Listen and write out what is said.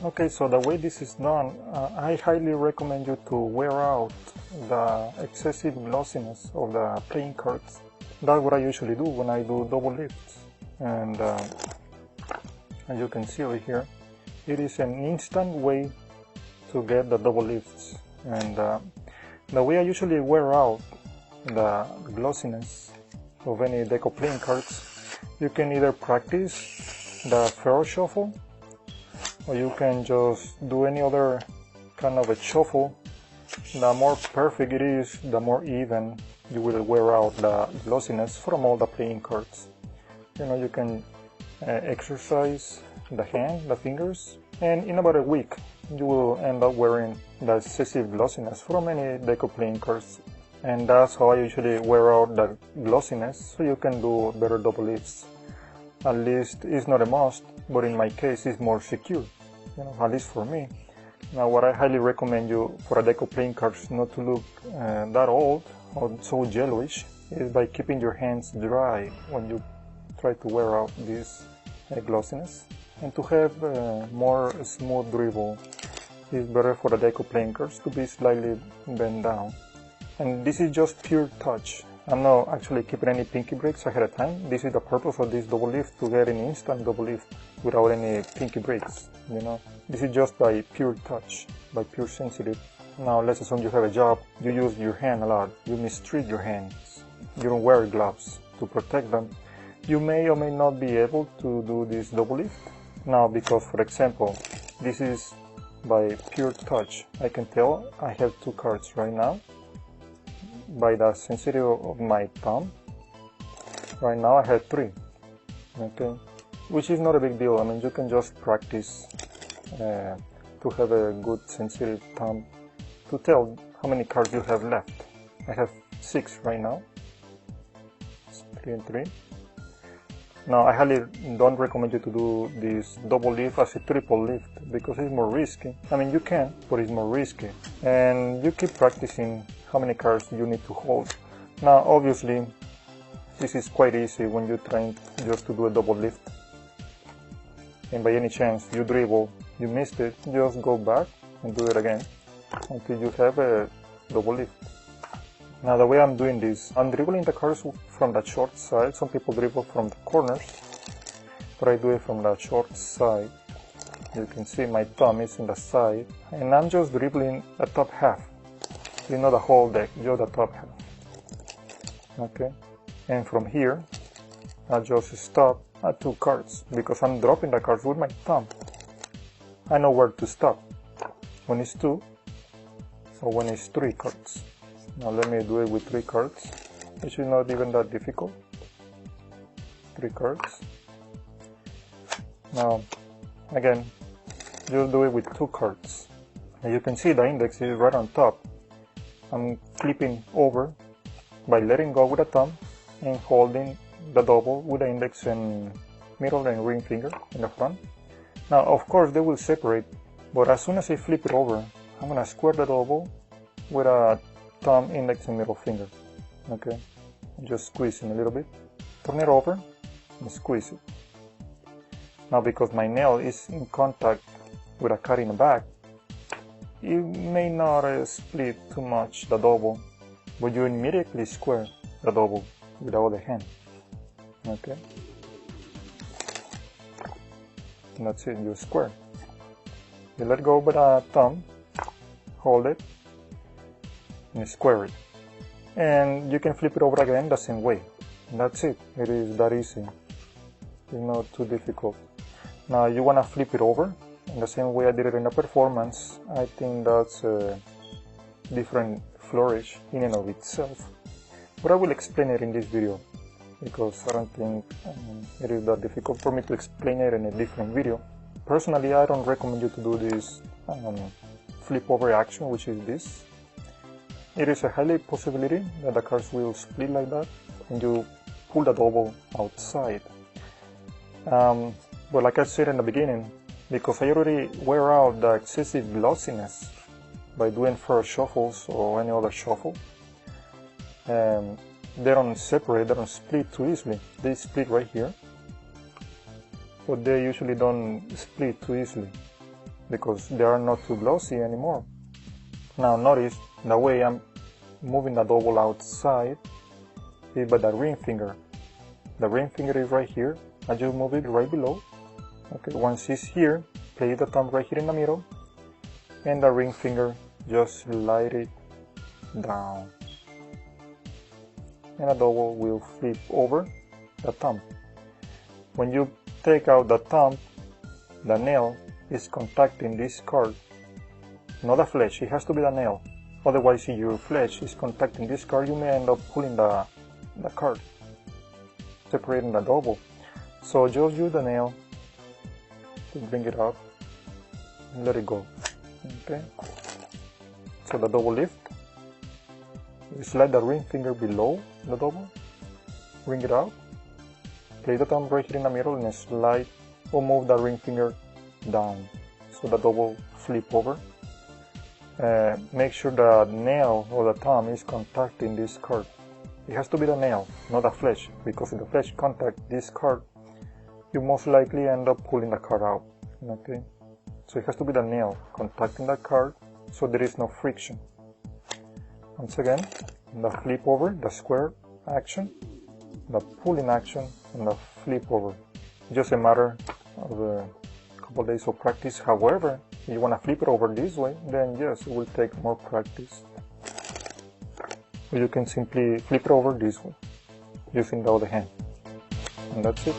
Okay, so the way this is done, I highly recommend you to wear out the excessive glossiness of the playing cards. That's what I usually do when I do double lifts. And as you can see over here, it is an instant way to get the double lifts. And the way I usually wear out the glossiness of any deco playing cards, you can either practice the Pharaoh shuffle, or you can just do any other kind of a shuffle. The more perfect it is, the more even you will wear out the glossiness from all the playing cards. You can exercise the hand, the fingers, and in about a week you will end up wearing the excessive glossiness from any deco playing cards. And that's how I usually wear out the glossiness, so you can do better double lifts. At least it's not a must, but in my case it's more secure, at least for me. Now, what I highly recommend you for a deco playing cards not to look that old or so yellowish is by keeping your hands dry when you try to wear out this glossiness, and to have more smooth dribble. It's better for the deco playing cards to be slightly bent down. And this is just pure touch. I'm not actually keeping any pinky breaks ahead of time. This is the purpose of this double lift, to get an instant double lift without any pinky breaks, This is just by pure touch, by pure sensitive. Now let's assume you have a job, you use your hand a lot, you mistreat your hands, you don't wear gloves to protect them. You may or may not be able to do this double lift. Now, because for example, this is by pure touch, I can tell I have 2 cards right now. By the sensitivity of my thumb, right now I have 3, okay, which is not a big deal. I mean, you can just practice to have a good sensitive thumb to tell how many cards you have left. I have 6 right now. It's 3 and 3. Now, I highly don't recommend you to do this double lift as a triple lift, because it's more risky. I mean, you can, but it's more risky. And you keep practicing how many cards you need to hold. Now, obviously, this is quite easy when you're trying just to do a double lift. And by any chance you dribble, you missed it, just go back and do it again until you have a double lift. Now, the way I'm doing this, I'm dribbling the cards from the short side. Some people dribble from the corners, but I do it from the short side. You can see my thumb is in the side, and I'm just dribbling the top half. Not the whole deck, just the top half. Okay, and from here, I just stop at 2 cards, because I'm dropping the cards with my thumb. I know where to stop, when it's 2, or when it's 3 cards. Now let me do it with 3 cards, which is not even that difficult. 3 cards. Now, again, just do it with 2 cards. And you can see the index is right on top. I'm flipping over by letting go with the thumb and holding the double with the index and middle and ring finger in the front. Now, of course, they will separate, but as soon as I flip it over, I'm going to square the double with a thumb, index, and middle finger. Okay, just squeezing a little bit. Turn it over and squeeze it. Now, because my nail is in contact with a card in the back, you may not split too much the double, but you immediately square the double with the other hand. Okay, and that's it, you square. You let go with a thumb, hold it, and square it. And you can flip it over again the same way. And that's it, it is that easy. It's not too difficult. Now, you want to flip it over in the same way I did it in the performance. I think that's a different flourish in and of itself. But I will explain it in this video, because I don't think it is that difficult for me to explain it in a different video. Personally, I don't recommend you to do this flip over action, which is this. It is a high possibility that the cards will split like that, and you pull the double outside. But like I said in the beginning, because I already wear out the excessive glossiness by doing first shuffles or any other shuffle, they don't separate, they don't split too easily. They split right here, but they usually don't split too easily. because they are not too glossy anymore. Now notice the way I'm moving the double outside is by the ring finger. The ring finger is right here. I just move it right below. Okay, once it's here, place the thumb right here in the middle, and the ring finger just slide it down. And the double will flip over the thumb. When you take out the thumb, the nail is contacting this card, not the flesh. It has to be the nail. Otherwise, if your flesh is contacting this card, you may end up pulling the card, separating the double. So just use the nail to bring it up and let it go. Okay. So the double lift. You slide the ring finger below the double, bring it out, place the thumb right here in the middle and slide or move the ring finger down so the double flip over. Make sure the nail or the thumb is contacting this card. It has to be the nail, not the flesh, because if the flesh contacts this card, you most likely end up pulling the card out. Okay, so it has to be the nail contacting the card so there is no friction. Once again, the flip over, the square action, the pulling action, and the flip over. Just a matter of a couple days of practice. However, if you want to flip it over this way, then yes, it will take more practice. Or you can simply flip it over this way using the other hand. And that's it.